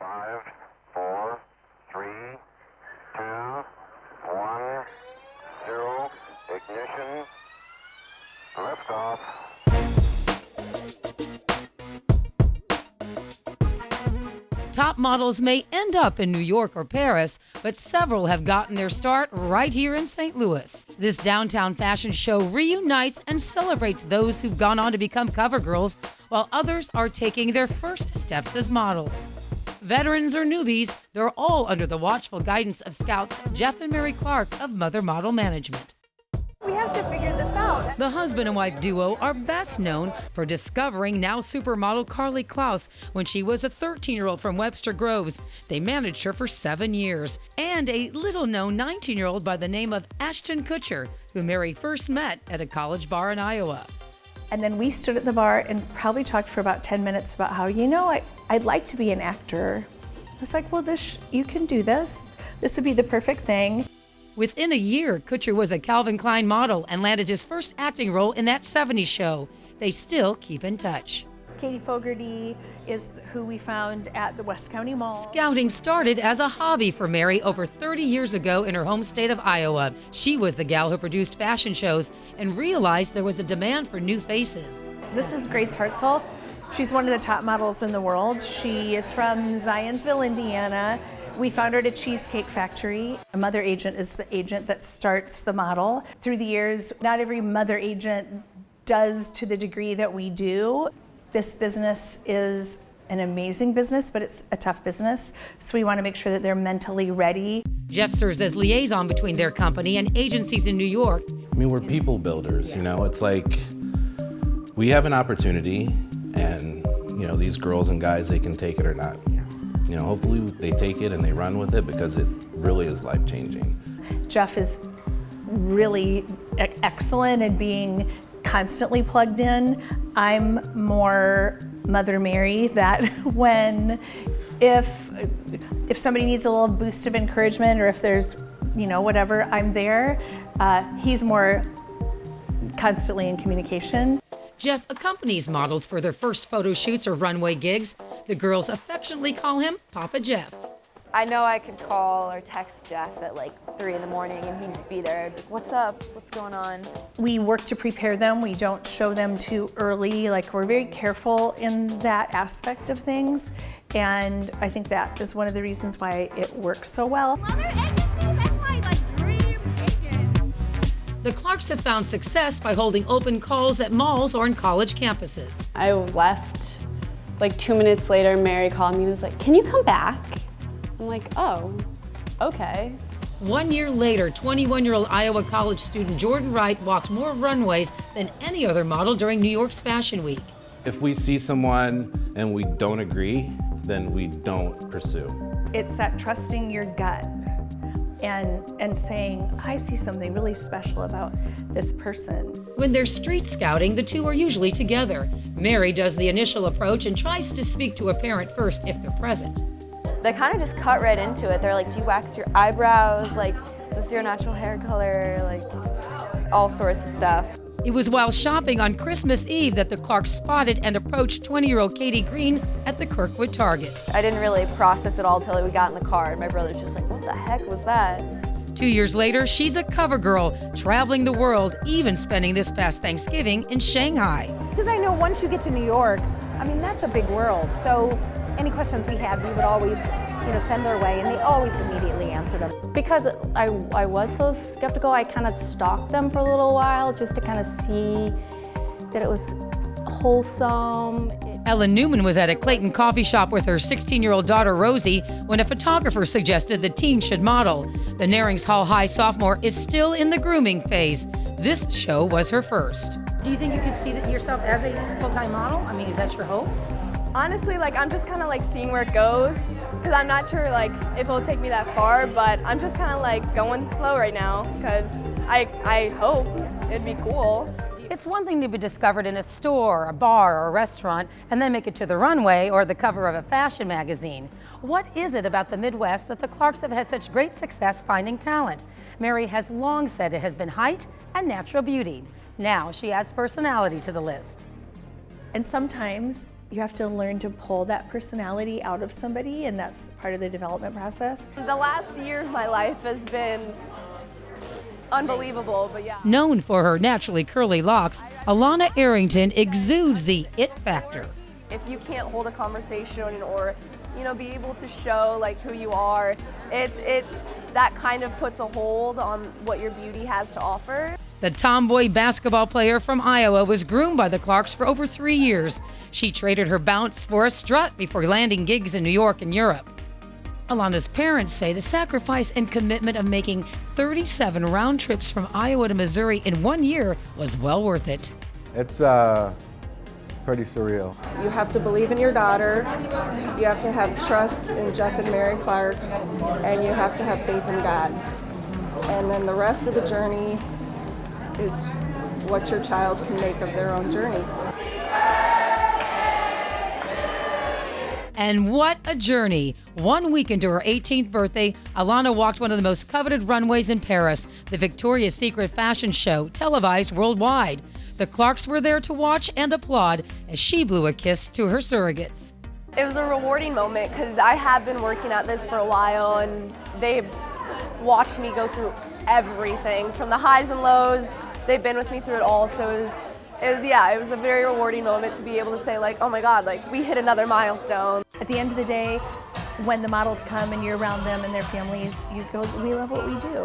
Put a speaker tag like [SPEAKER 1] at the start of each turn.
[SPEAKER 1] 5, 4, 3, 2, 1, 0, ignition, liftoff.
[SPEAKER 2] Top models may end up in New York or Paris, but several have gotten their start right here in St. Louis. This downtown fashion show reunites and celebrates those who've gone on to become cover girls, while others are taking their first steps as models. Veterans or newbies, they're all under the watchful guidance of Scouts Jeff and Mary Clarke of Mother Model Management.
[SPEAKER 3] We have to figure this out.
[SPEAKER 2] The husband and wife duo are best known for discovering now supermodel Karlie Kloss when she was a 13-year-old from Webster Groves. They managed her for 7 years. And a little-known 19-year-old by the name of Ashton Kutcher, who Mary first met at a college bar in Iowa.
[SPEAKER 3] And then we stood at the bar and probably talked for about 10 minutes about how, I'd like to be an actor. I was like, well, you can do this. This would be the perfect thing.
[SPEAKER 2] Within a year, Kutcher was a Calvin Klein model and landed his first acting role in that 70s show. They still keep in touch.
[SPEAKER 3] Katie Fogarty is who we found at the West County Mall.
[SPEAKER 2] Scouting started as a hobby for Mary over 30 years ago in her home state of Iowa. She was the gal who produced fashion shows and realized there was a demand for new faces.
[SPEAKER 3] This is Grace Hartzel. She's one of the top models in the world. She is from Zionsville, Indiana. We found her at a Cheesecake Factory. A mother agent is the agent that starts the model. Through the years, not every mother agent does to the degree that we do. This business is an amazing business, but it's a tough business, so we want to make sure that they're mentally ready.
[SPEAKER 2] Jeff serves as liaison between their company and agencies in New York.
[SPEAKER 4] I mean, we're people builders, It's like we have an opportunity, and, these girls and guys, they can take it or not. Hopefully they take it and they run with it because it really is life-changing.
[SPEAKER 3] Jeff is really excellent at being constantly plugged in. I'm more Mother Mary, that if somebody needs a little boost of encouragement, or if there's, whatever, I'm there. He's more constantly in communication.
[SPEAKER 2] Jeff accompanies models for their first photo shoots or runway gigs. The girls affectionately call him Papa Jeff.
[SPEAKER 5] I know I could call or text Jeff at like 3 in the morning and he'd be there. I'd be like, what's up? What's going on?
[SPEAKER 3] We work to prepare them. We don't show them too early. We're very careful in that aspect of things. And I think that is one of the reasons why it works so well.
[SPEAKER 6] Mother agency, that's my dream agent.
[SPEAKER 2] The Clarks have found success by holding open calls at malls or in college campuses.
[SPEAKER 7] I left 2 minutes later. Mary called me and was like, can you come back? I'm like, oh, okay.
[SPEAKER 2] 1 year later, 21-year-old Iowa college student Jordan Wright walked more runways than any other model during New York's Fashion Week.
[SPEAKER 4] If we see someone and we don't agree, then we don't pursue.
[SPEAKER 3] It's that trusting your gut and saying, I see something really special about this person.
[SPEAKER 2] When they're street scouting, the two are usually together. Mary does the initial approach and tries to speak to a parent first if they're present.
[SPEAKER 5] They kind of just cut right into it. They're like, do you wax your eyebrows? Is this your natural hair color? All sorts of stuff.
[SPEAKER 2] It was while shopping on Christmas Eve that the Clarks spotted and approached 20-year-old Katie Green at the Kirkwood Target.
[SPEAKER 5] I didn't really process it all till we got in the car. My brother's just like, what the heck was that?
[SPEAKER 2] 2 years later, she's a cover girl, traveling the world, even spending this past Thanksgiving in Shanghai.
[SPEAKER 8] Because I know once you get to New York, that's a big world. So any questions we had, we would always, send their way, and they always immediately answered them.
[SPEAKER 7] Because I was so skeptical, I kind of stalked them for a little while just to kind of see that it was wholesome.
[SPEAKER 2] Ellen Newman was at a Clayton coffee shop with her 16-year-old daughter, Rosie, when a photographer suggested the teen should model. The Narings Hall High sophomore is still in the grooming phase. This show was her first.
[SPEAKER 9] Do you think you could see yourself as a full-time model? Is that your hope?
[SPEAKER 10] Honestly, I'm just kind of seeing where it goes, because I'm not sure if it'll take me that far, but I'm just kind of going slow right now, because I hope it'd be cool.
[SPEAKER 9] It's one thing to be discovered in a store, a bar, or a restaurant, and then make it to the runway or the cover of a fashion magazine. What is it about the Midwest that the Clarks have had such great success finding talent? Mary has long said it has been height and natural beauty. Now she adds personality to the list.
[SPEAKER 3] And sometimes You have to learn to pull that personality out of somebody, and that's part of the development process.
[SPEAKER 10] The last year of my life has been unbelievable, but yeah.
[SPEAKER 2] Known for her naturally curly locks, Alana Arrington exudes the it factor.
[SPEAKER 10] If you can't hold a conversation or, you know, be able to show like who you are, that kind of puts a hold on what your beauty has to offer.
[SPEAKER 2] The tomboy basketball player from Iowa was groomed by the Clarks for over 3 years. She traded her bounce for a strut before landing gigs in New York and Europe. Alana's parents say the sacrifice and commitment of making 37 round trips from Iowa to Missouri in 1 year was well worth it.
[SPEAKER 11] It's pretty surreal.
[SPEAKER 12] You have to believe in your daughter, you have to have trust in Jeff and Mary Clarke, and you have to have faith in God. And then the rest of the journey is what your child can make of their own journey.
[SPEAKER 2] And what a journey. 1 week into her 18th birthday, Alana walked one of the most coveted runways in Paris, the Victoria's Secret fashion show, televised worldwide. The Clarks were there to watch and applaud as she blew a kiss to her surrogates.
[SPEAKER 10] It was a rewarding moment because I have been working at this for a while, and they've watched me go through everything from the highs and lows. They've been with me through it all, so it was a very rewarding moment to be able to say, like, oh my God, like, we hit another milestone.
[SPEAKER 3] At the end of the day, when the models come and you're around them and their families, you go, we love what we do.